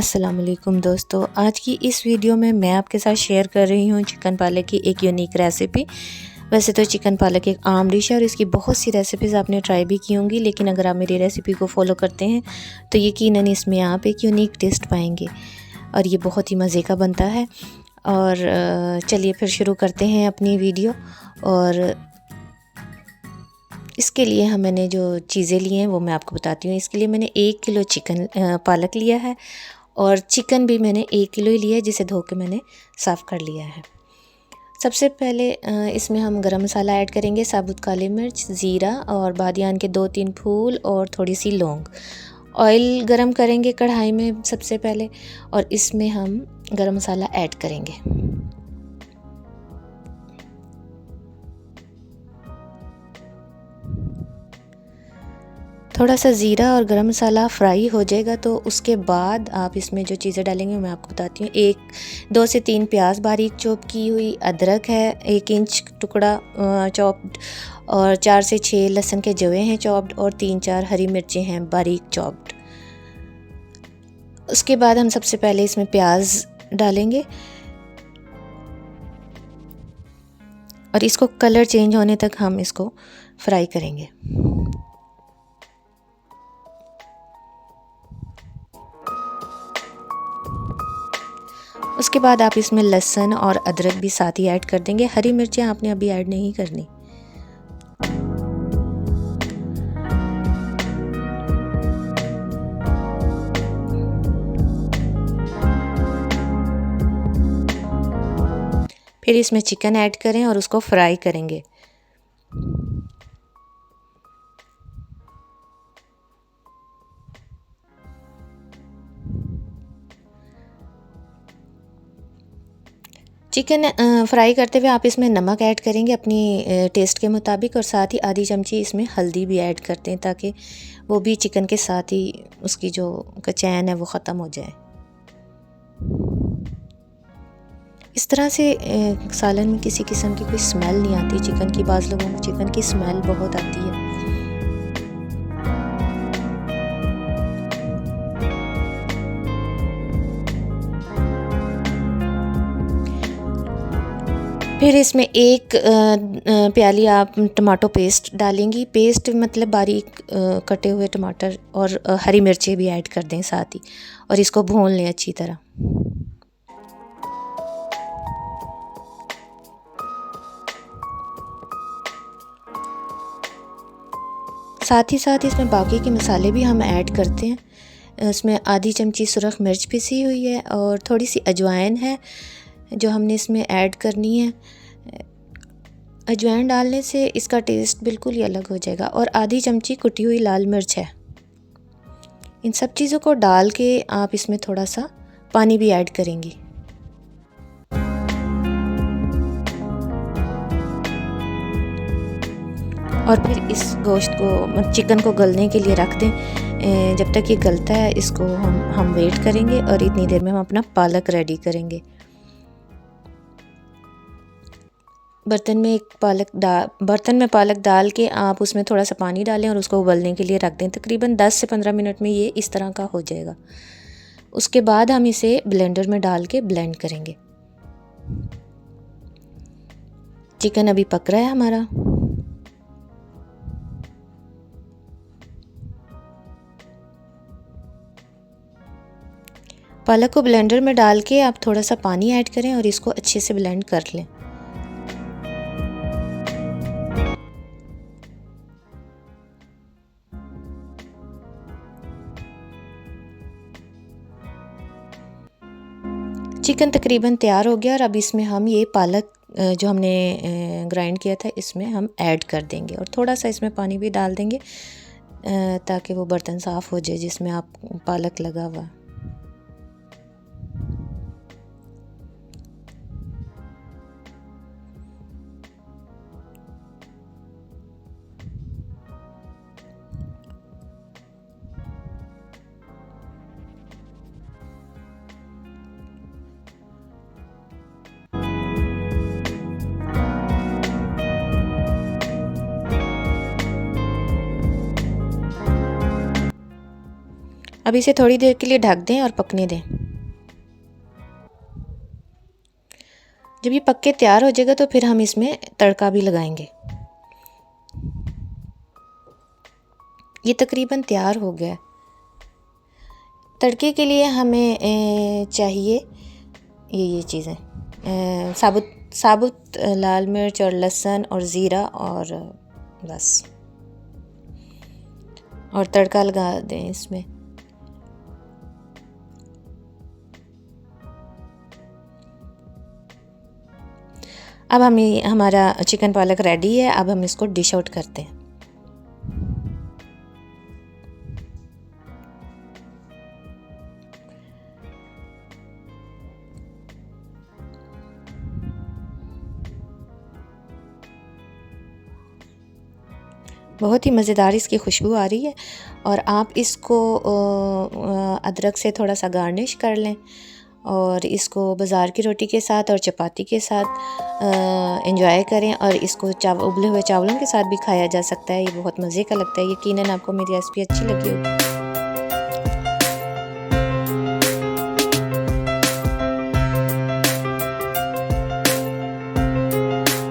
अस्सलाम वालेकुम दोस्तों, आज की इस वीडियो में मैं आपके साथ शेयर कर रही हूँ चिकन पालक की एक यूनिक रेसिपी। वैसे तो चिकन पालक एक आम डिश है और इसकी बहुत सी रेसिपीज़ आपने ट्राई भी की होंगी, लेकिन अगर आप मेरी रेसिपी को फॉलो करते हैं तो यकीनन इसमें आप एक यूनिक टेस्ट पाएंगे और ये बहुत ही मज़े का बनता है। और चलिए फिर शुरू करते हैं अपनी वीडियो। और इसके लिए मैंने जो चीज़ें ली हैं वो मैं आपको बताती हूँ। इसके लिए मैंने 1 किलो चिकन पालक लिया है और चिकन भी मैंने 1 किलो ही लिया है, जिसे धो के मैंने साफ़ कर लिया है। सबसे पहले इसमें हम गरम मसाला ऐड करेंगे, साबुत काली मिर्च, ज़ीरा और बादियान के 2-3 फूल और थोड़ी सी लौंग। ऑयल गरम करेंगे कढ़ाई में सबसे पहले और इसमें हम गरम मसाला ऐड करेंगे। थोड़ा सा ज़ीरा और गरम मसाला फ्राई हो जाएगा तो उसके बाद आप इसमें जो चीज़ें डालेंगे मैं आपको बताती हूँ। 2 से 3 प्याज बारीक चॉप की हुई, अदरक है 1 इंच टुकड़ा चॉप्ड, और 4 से 6 लहसुन के जवे हैं चॉप्ड, और 3-4 हरी मिर्चें हैं बारीक चॉप्ड। उसके बाद हम सबसे पहले इसमें प्याज डालेंगे और इसको कलर चेंज होने तक हम इसको फ्राई करेंगे। उसके बाद आप इसमें लहसुन और अदरक भी साथ ही ऐड कर देंगे। हरी मिर्चें आपने अभी ऐड नहीं करनी। फिर इसमें चिकन ऐड करें और उसको फ्राई करेंगे। चिकन फ्राई करते हुए आप इसमें नमक ऐड करेंगे अपनी टेस्ट के मुताबिक, और साथ ही आधी चमची इसमें हल्दी भी ऐड करते हैं ताकि वो भी चिकन के साथ ही उसकी जो कचैन है वो ख़त्म हो जाए। इस तरह से सालन में किसी किस्म की कोई स्मेल नहीं आती चिकन की। बाज़ लोगों को चिकन की स्मेल बहुत आती है। फिर इसमें एक प्याली आप टमाटो पेस्ट डालेंगी। पेस्ट मतलब बारीक कटे हुए टमाटर और हरी मिर्चें भी ऐड कर दें साथ ही, और इसको भून लें अच्छी तरह। साथ ही साथ इसमें बाकी के मसाले भी हम ऐड करते हैं। इसमें आधी चमची सुरख मिर्च पिसी हुई है और थोड़ी सी अजवाइन है जो हमने इसमें ऐड करनी है। अजवाइन डालने से इसका टेस्ट बिल्कुल ही अलग हो जाएगा। और आधी चमची कुटी हुई लाल मिर्च है। इन सब चीज़ों को डाल के आप इसमें थोड़ा सा पानी भी ऐड करेंगी। और फिर इस गोश्त को, चिकन को गलने के लिए रख दें। जब तक ये गलता है इसको हम वेट करेंगे और इतनी देर में हम अपना पालक रेडी करेंगे। बर्तन में पालक डाल के आप उसमें थोड़ा सा पानी डालें और उसको उबलने के लिए रख दें। तकरीबन 10 से 15 मिनट में ये इस तरह का हो जाएगा। उसके बाद हम इसे ब्लेंडर में डाल के ब्लेंड करेंगे। चिकन अभी पक रहा है हमारा। पालक को ब्लेंडर में डाल के आप थोड़ा सा पानी ऐड करें और इसको अच्छे से ब्लेंड कर लें। चिकन तकरीबन तैयार हो गया और अब इसमें हम ये पालक जो हमने ग्राइंड किया था इसमें हम ऐड कर देंगे और थोड़ा सा इसमें पानी भी डाल देंगे ताकि वो बर्तन साफ़ हो जाए जिसमें आप पालक लगा हुआ। अब इसे थोड़ी देर के लिए ढक दें और पकने दें। जब ये पक के तैयार हो जाएगा तो फिर हम इसमें तड़का भी लगाएंगे। ये तकरीबन तैयार हो गया। तड़के के लिए हमें चाहिए ये चीज़ें, साबुत लाल मिर्च और लहसुन और ज़ीरा और बस, और तड़का लगा दें इसमें। अब हमारा चिकन पालक रेडी है। अब हम इसको डिश आउट करते हैं। बहुत ही मज़ेदार इसकी खुशबू आ रही है। और आप इसको अदरक से थोड़ा सा गार्निश कर लें और इसको बाज़ार की रोटी के साथ और चपाती के साथ एंजॉय करें। और इसको उबले हुए चावलों के साथ भी खाया जा सकता है। ये बहुत मज़े का लगता है। यकीनन आपको मेरी रेसिपी अच्छी लगी होगी।